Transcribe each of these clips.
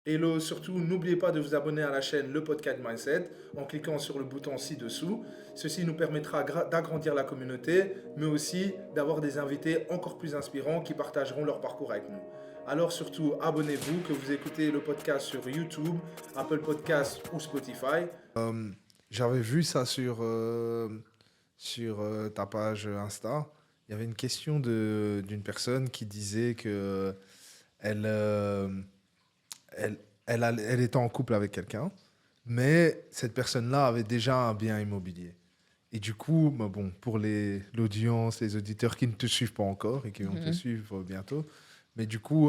Hello, surtout n'oubliez pas de vous abonner à la chaîne Le Podcast Mindset en cliquant sur le bouton ci-dessous. Ceci nous permettra d'agrandir la communauté, mais aussi d'avoir des invités encore plus inspirants qui partageront leur parcours avec nous. Alors surtout, abonnez-vous, que vous écoutez le podcast sur YouTube, Apple Podcasts ou Spotify. J'avais vu ça sur ta page Insta. Il y avait une question d'une personne qui disait que elle, euh, elle était en couple avec quelqu'un, mais cette personne-là avait déjà un bien immobilier. Et du coup, bah bon, pour l'audience, les auditeurs qui ne te suivent pas encore et qui vont te Mhm. suivre bientôt, mais du coup,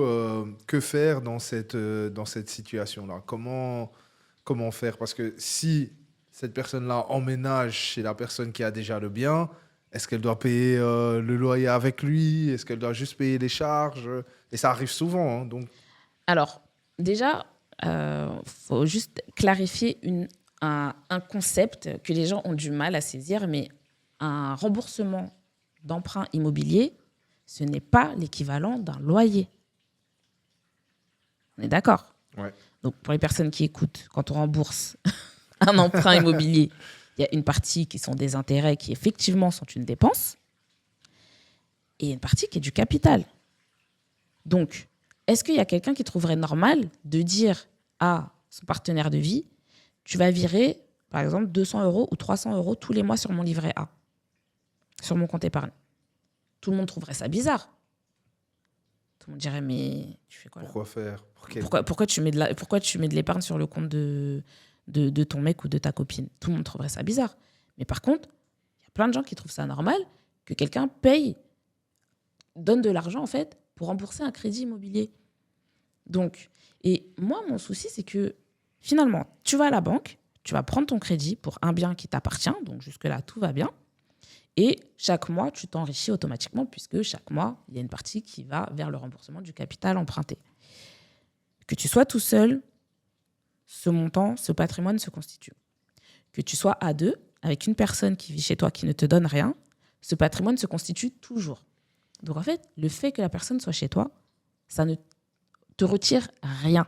que faire dans cette situation-là? Comment faire? Parce que si cette personne-là emménage chez la personne qui a déjà le bien, est-ce qu'elle doit payer le loyer avec lui? Est-ce qu'elle doit juste payer les charges? Et ça arrive souvent, hein, donc. Alors, déjà, faut juste clarifier un concept que les gens ont du mal à saisir, mais un remboursement d'emprunt immobilier, ce n'est pas l'équivalent d'un loyer. On est d'accord? Ouais. Donc, pour les personnes qui écoutent, quand on rembourse un emprunt immobilier, il y a une partie qui sont des intérêts qui, effectivement, sont une dépense, et une partie qui est du capital. Donc, est-ce qu'il y a quelqu'un qui trouverait normal de dire à son partenaire de vie, tu vas virer, par exemple, 200 euros ou 300 euros tous les mois sur mon livret A, sur mon compte épargne? Tout le monde trouverait ça bizarre. Tout le monde dirait, mais tu fais quoi là? Pourquoi faire? Pourquoi tu mets de l'épargne sur le compte de ton mec ou de ta copine? Tout le monde trouverait ça bizarre. Mais par contre, il y a plein de gens qui trouvent ça normal que quelqu'un paye, donne de l'argent en fait, pour rembourser un crédit immobilier. Donc, et moi, mon souci, c'est que finalement, tu vas à la banque, tu vas prendre ton crédit pour un bien qui t'appartient, donc jusque-là, tout va bien. Et chaque mois, tu t'enrichis automatiquement, puisque chaque mois, il y a une partie qui va vers le remboursement du capital emprunté. Que tu sois tout seul, ce montant, ce patrimoine se constitue. Que tu sois à deux, avec une personne qui vit chez toi qui ne te donne rien, ce patrimoine se constitue toujours. Donc en fait, le fait que la personne soit chez toi, ça ne te retire rien.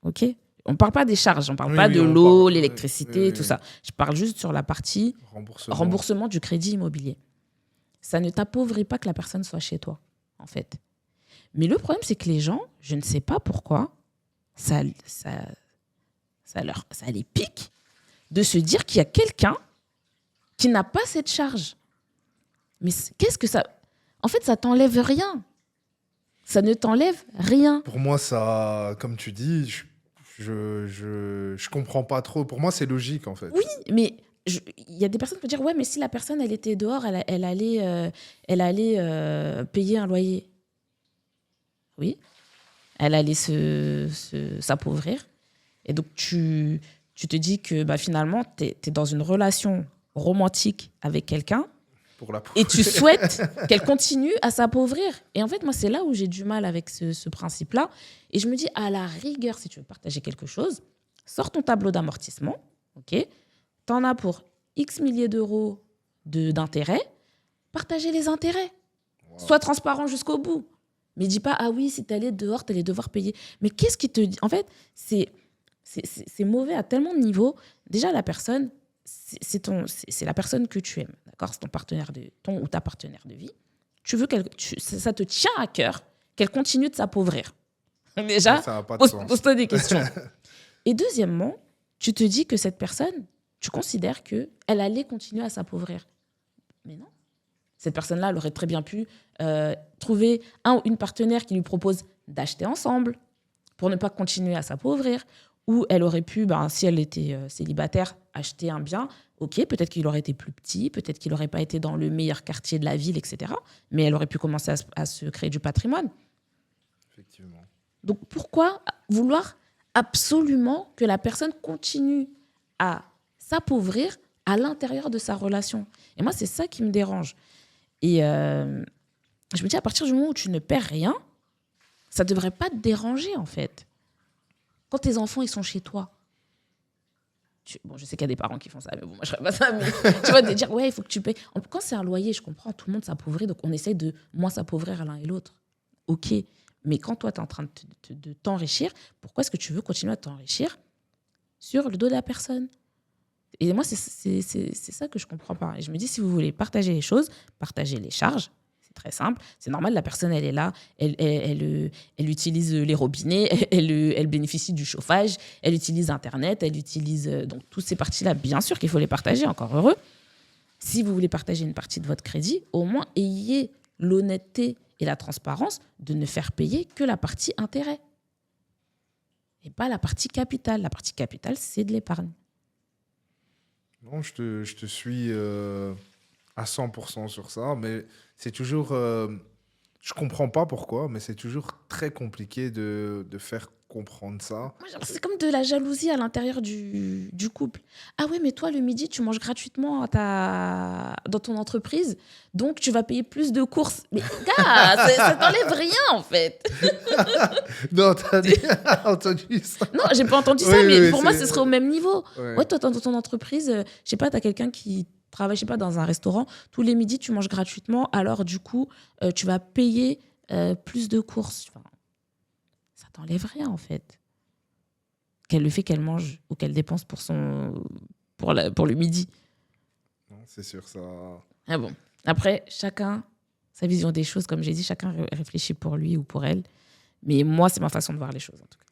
OK? On ne parle pas des charges, on ne parle Oui, pas oui, de on l'eau, parle. l'électricité, tout ça. Je parle juste sur la partie Remboursement. remboursement du crédit immobilier. Ça ne t'appauvrit pas que la personne soit chez toi, en fait. Mais le problème, c'est que les gens, je ne sais pas pourquoi, ça les pique de se dire qu'il y a quelqu'un qui n'a pas cette charge. Mais qu'est-ce que ça... En fait, ça t'enlève rien. Ça ne t'enlève rien. Pour moi, ça, comme tu dis, je comprends pas trop. Pour moi, c'est logique, en fait. Oui, mais il y a des personnes qui vont dire, ouais, mais si la personne, elle était dehors, elle allait payer un loyer. Oui, elle allait s'appauvrir. Et donc, tu te dis que bah, finalement, tu es dans une relation romantique avec quelqu'un Pour la et tu souhaites qu'elle continue à s'appauvrir. Et en fait, moi, c'est là où j'ai du mal avec ce principe-là. Et je me dis, à la rigueur, si tu veux partager quelque chose, sors ton tableau d'amortissement, ok? T'en as pour X milliers d'euros d'intérêts, partagez les intérêts. Wow. Sois transparent jusqu'au bout. Mais dis pas, ah oui, si tu allais dehors, tu allais devoir payer. Mais qu'est-ce qui te dit? En fait, c'est mauvais à tellement de niveaux. Déjà, la personne, c'est la personne que tu aimes. D'accord? C'est ton ou ta partenaire de vie. Tu veux ça te tient à cœur qu'elle continue de s'appauvrir. Déjà, Ça n'a pas de sens. pose-toi des questions. Et deuxièmement, tu te dis que cette personne, tu considères qu'elle allait continuer à s'appauvrir. Mais non. Cette personne-là, elle aurait très bien pu trouver un ou une partenaire qui lui propose d'acheter ensemble pour ne pas continuer à s'appauvrir. Ou elle aurait pu, si elle était célibataire, acheter un bien. Ok, peut-être qu'il aurait été plus petit, peut-être qu'il n'aurait pas été dans le meilleur quartier de la ville, etc. Mais elle aurait pu commencer à se créer du patrimoine. Effectivement. Donc pourquoi vouloir absolument que la personne continue à s'appauvrir à l'intérieur de sa relation? Et moi, c'est ça qui me dérange. Et je me dis, à partir du moment où tu ne perds rien, ça ne devrait pas te déranger, en fait. Quand tes enfants, ils sont chez toi, bon, je sais qu'il y a des parents qui font ça, mais bon, moi, je ne ferais pas ça. Mais tu vas te dire, ouais, il faut que tu payes. Quand c'est un loyer, je comprends, tout le monde s'appauvrit, donc on essaye de moins s'appauvrir l'un et l'autre. OK. Mais quand toi, tu es en train de t'enrichir, pourquoi est-ce que tu veux continuer à t'enrichir sur le dos de la personne? Et moi, c'est ça que je ne comprends pas. Et je me dis, si vous voulez partager les choses, partagez les charges. C'est très simple. C'est normal, la personne, elle est là, elle utilise les robinets, elle bénéficie du chauffage, elle utilise Internet, elle utilise... donc, toutes ces parties-là, bien sûr qu'il faut les partager, encore heureux. Si vous voulez partager une partie de votre crédit, au moins, ayez l'honnêteté et la transparence de ne faire payer que la partie intérêt. Et pas la partie capitale. La partie capitale, c'est de l'épargne. Non, je te suis à 100% sur ça, mais c'est toujours... je comprends pas pourquoi, mais c'est toujours très compliqué de faire comprendre ça. Moi, c'est comme de la jalousie à l'intérieur du couple. Ah ouais, mais toi, le midi, tu manges gratuitement dans ton entreprise, donc tu vas payer plus de courses. Mais gars, ça t'enlève rien, en fait. Non, t'as entendu ça? Non, j'ai pas entendu ça, Oui, mais oui, pour moi, c'est- ce serait au même niveau. Ouais. Ouais, toi, dans ton entreprise, je sais pas, t'as quelqu'un qui travaille, je sais pas, dans un restaurant. Tous les midis, tu manges gratuitement, alors du coup, tu vas payer plus de courses. Enfin, ça t'enlève rien, en fait. Le fait qu'elle mange ou qu'elle dépense pour le midi. Non, c'est sûr, ça... Ah bon. Après, chacun, sa vision des choses, comme j'ai dit, chacun réfléchit pour lui ou pour elle. Mais moi, c'est ma façon de voir les choses, en tout cas.